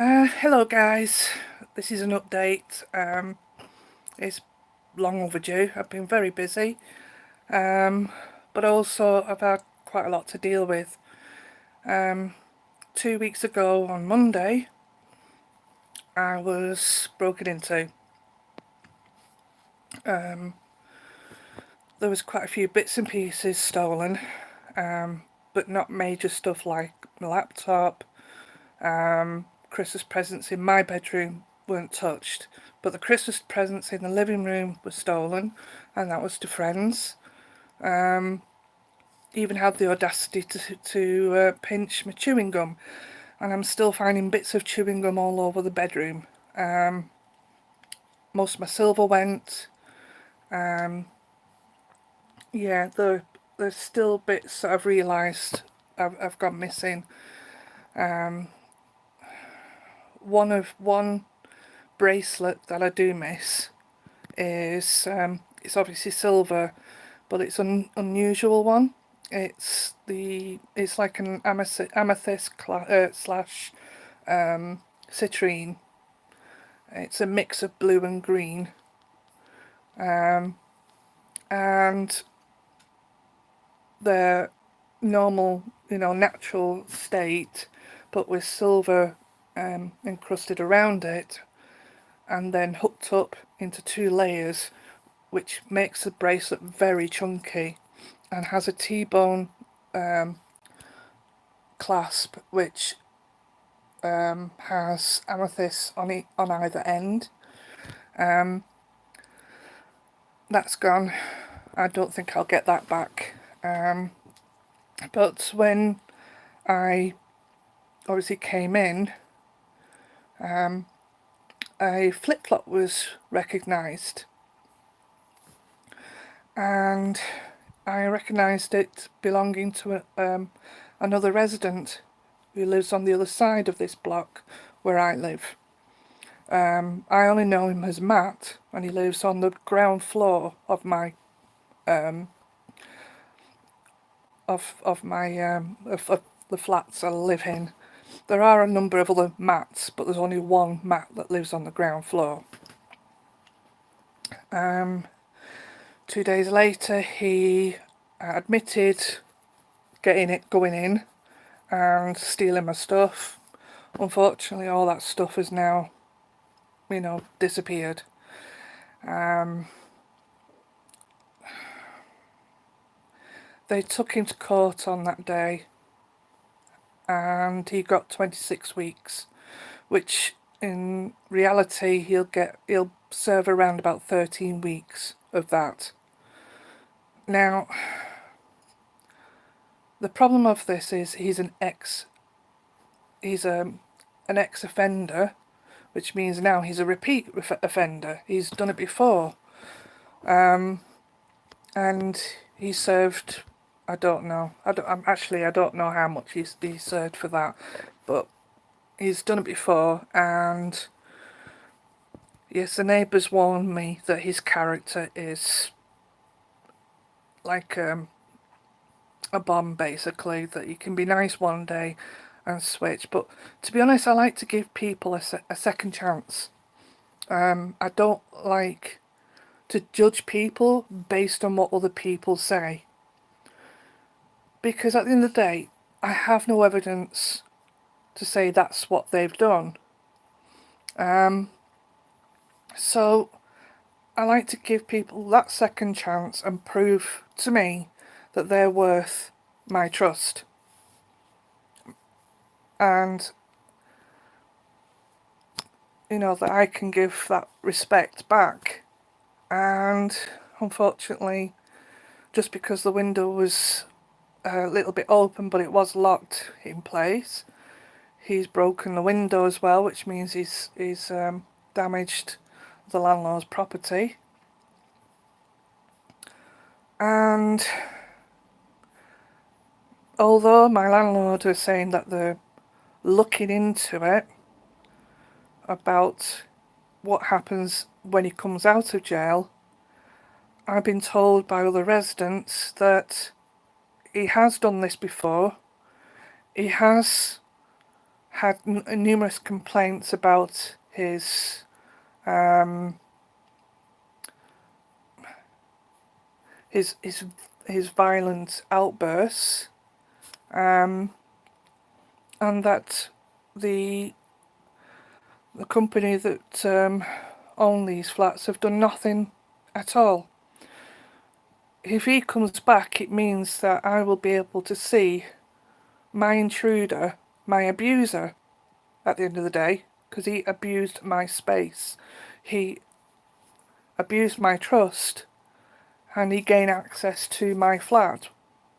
Hello guys, this is an update. It's long overdue. I've been very busy, but also I've had quite a lot to deal with. 2 weeks ago on Monday, I was broken into. Um, there was quite a few bits and pieces stolen, but not major stuff like my laptop. Christmas presents in my bedroom weren't touched, but the Christmas presents in the living room were stolen, and that was to friends. Even had the audacity to pinch my chewing gum, and I'm still finding bits of chewing gum all over the bedroom. Most of my silver went. Um, yeah, there's still bits that I've realised I've gone missing. One bracelet that I do miss is it's obviously silver, but it's an unusual one. It's like an amethyst slash citrine. It's a mix of blue and green, and the normal, natural state, but with silver encrusted around it, and then hooked up into 2 layers, which makes the bracelet very chunky, and has a T-bone clasp, which has amethyst on either end. That's gone. I don't think I'll get that back. But when I obviously came in, a flip-flop was recognised, and I recognised it belonging to another resident who lives on the other side of this block where I live. I only know him as Matt, and he lives on the ground floor of my of the flats I live in. There are a number of other Matts, but there's only one Matt that lives on the ground floor. 2 days later, he admitted going in and stealing my stuff. Unfortunately, all that stuff has now, disappeared. They took him to court on that day, and he got 26 weeks, which in reality he'll serve around about 13 weeks of that. Now, the problem of this is he's an ex-offender, which means now he's a repeat offender. He's done it before, and he served. I don't know. I don't know how much he served for that, but he's done it before. And yes, the neighbours warned me that his character is like a bomb, basically. That you can be nice one day and switch. But to be honest, I like to give people a second chance. I don't like to judge people based on what other people say, because at the end of the day, I have no evidence to say that's what they've done. So I like to give people that second chance and prove to me that they're worth my trust. And, that I can give that respect back. And unfortunately, just because the window was a little bit open, but it was locked in place, he's broken the window as well, which means he's damaged the landlord's property. And although my landlord is saying that they're looking into it about what happens when he comes out of jail, I've been told by other residents that he has done this before. He has had numerous complaints about um, his his his violent outbursts, and that the the company that own these flats have done nothing at all. If he comes back, it means that I will be able to see my intruder, my abuser, at the end of the day, because he abused my space. He abused my trust, and he gained access to my flat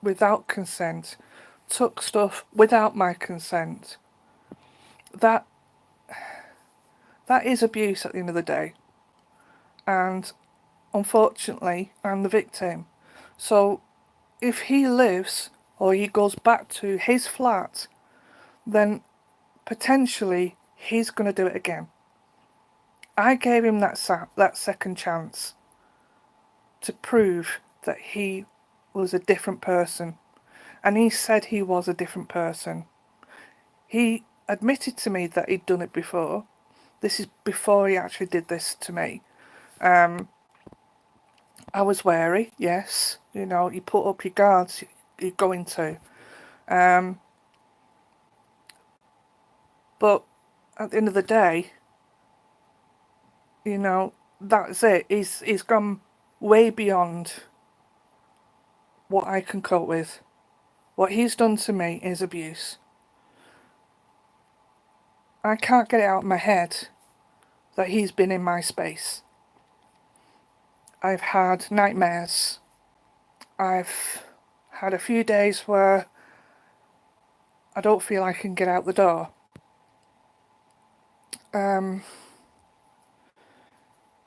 without consent, took stuff without my consent. That that is abuse at the end of the day, and unfortunately, I'm the victim. So if he lives or he goes back to his flat, then potentially he's going to do it again. I gave him that second chance to prove that he was a different person, and he said he was a different person. He admitted to me that he'd done it before. This is before he actually did this to me. I was wary, yes. You know, you put up your guards, you're going to. But at the end of the day, you know, that's it. He's gone way beyond what I can cope with. What he's done to me is abuse. I can't get it out of my head that he's been in my space. I've had nightmares. I've had a few days where I don't feel I can get out the door.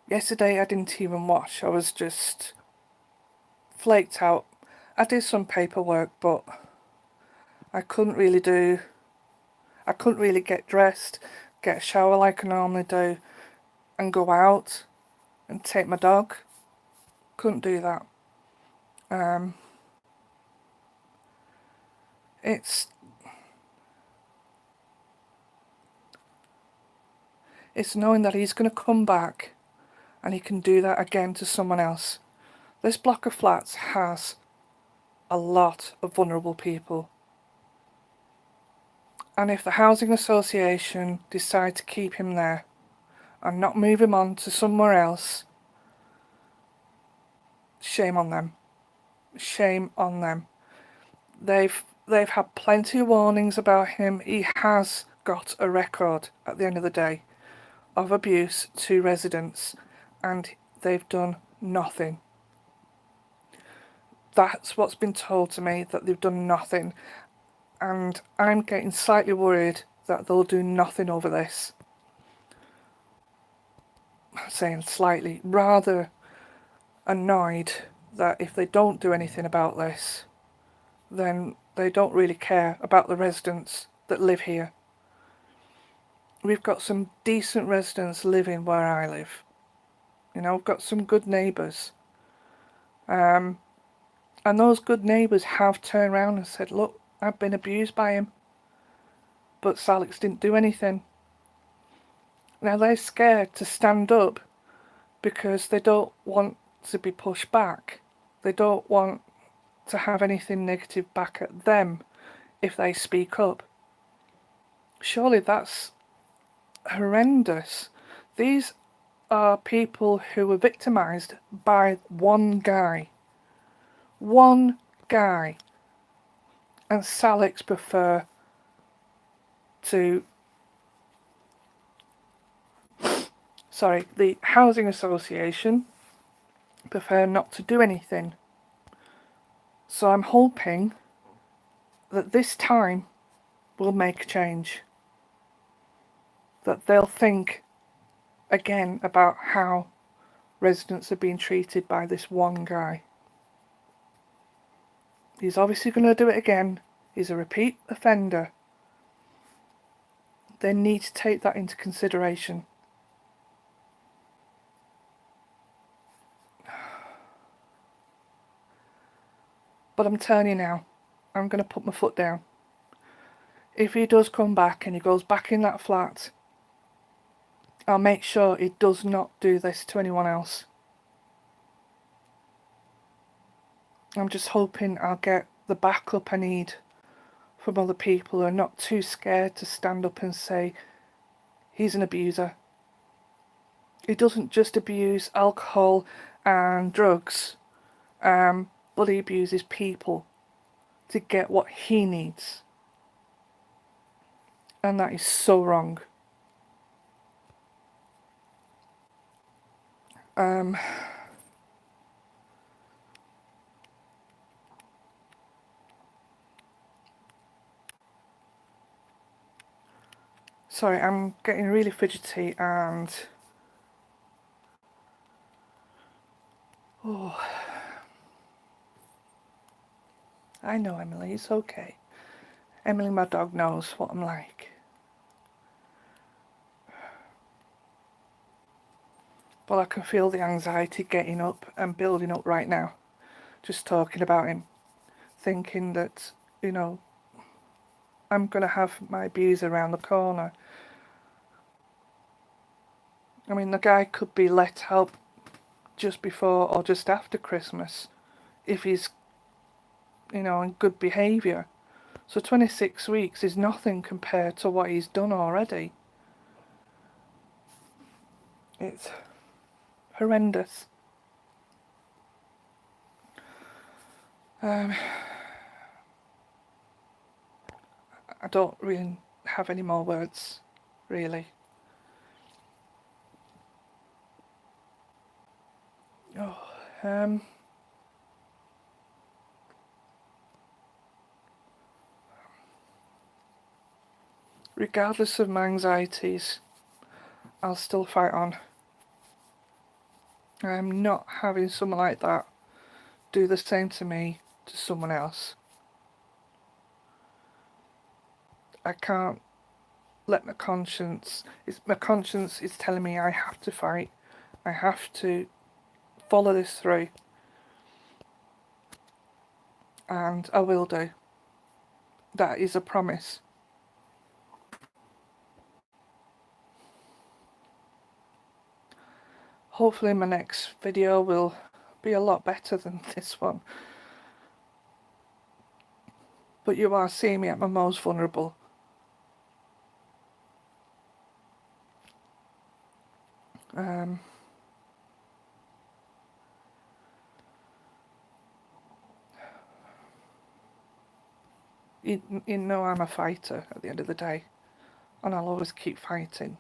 Yesterday I didn't even wash. I was just flaked out. I did some paperwork, but I couldn't really get dressed, get a shower like I normally do, and go out and take my dog. Couldn't do that. It's knowing that he's going to come back and he can do that again to someone else. This block of flats has a lot of vulnerable people. And if the housing association decide to keep him there and not move him on to somewhere else, shame on them. Shame on them. They've had plenty of warnings about him. He has got a record at the end of the day of abuse to residents, and they've done nothing. That's what's been told to me, that they've done nothing, and I'm getting slightly worried that they'll do nothing over this. I'm saying slightly, rather annoyed that if they don't do anything about this, then they don't really care about the residents that live here. We've got some decent residents living where I live. You know, we've got some good neighbours. And those good neighbours have turned around and said, look, I've been abused by him. But Salix didn't do anything. Now they're scared to stand up because they don't want to be pushed back. They don't want to have anything negative back at them if they speak up. Surely that's horrendous. These are people who were victimised by one guy. One guy. And Salix prefer to... the housing association prefer not to do anything. So I'm hoping that this time will make a change. That they'll think again about how residents are being treated by this one guy. He's obviously going to do it again. He's a repeat offender. They need to take that into consideration. But I'm telling you now, I'm going to put my foot down. if he does come back and he goes back in that flat, I'll make sure he does not do this to anyone else. I'm just hoping I'll get the backup I need from other people who are not too scared to stand up and say, he's an abuser. He doesn't just abuse alcohol and drugs, but he abuses people to get what he needs. And that is so wrong. Sorry, I'm getting really fidgety and... Oh, I know, Emily, it's okay. Emily, my dog, knows what I'm like. But I can feel the anxiety getting up and building up right now. Just talking about him. Thinking that, you know, I'm going to have my abuser around the corner. I mean, the guy could be let out just before or just after Christmas if he's, you know, in good behaviour. So 26 weeks is nothing compared to what he's done already. It's horrendous. I don't really have any more words, really. Oh, regardless of my anxieties, I'll still fight on. I'm not having someone like that do the same to me to someone else. I can't let my conscience is telling me I have to fight. I have to follow this through. And I will do. That is a promise. Hopefully my next video will be a lot better than this one. But you are seeing me at my most vulnerable. You know I'm a fighter at the end of the day. And I'll always keep fighting.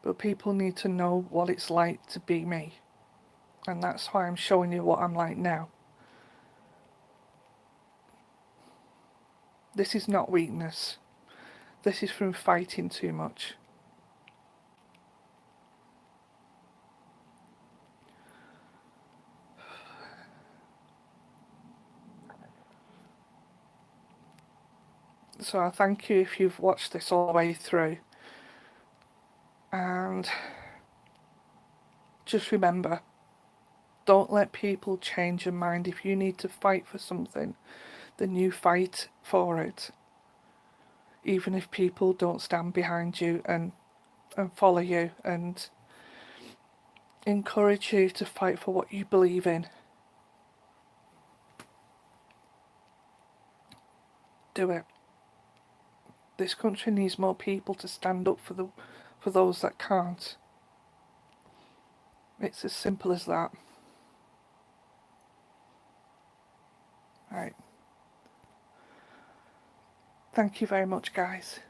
But people need to know what it's like to be me. And that's why I'm showing you what I'm like now. This is not weakness. This is from fighting too much. So I thank you if you've watched this all the way through. And just remember, don't let people change your mind. If you need to fight for something, then you fight for it. Even if people don't stand behind you and follow you and encourage you to fight for what you believe in. Do it. This country needs more people to stand up for those that can't. It's as simple as that. Right. Thank you very much, guys.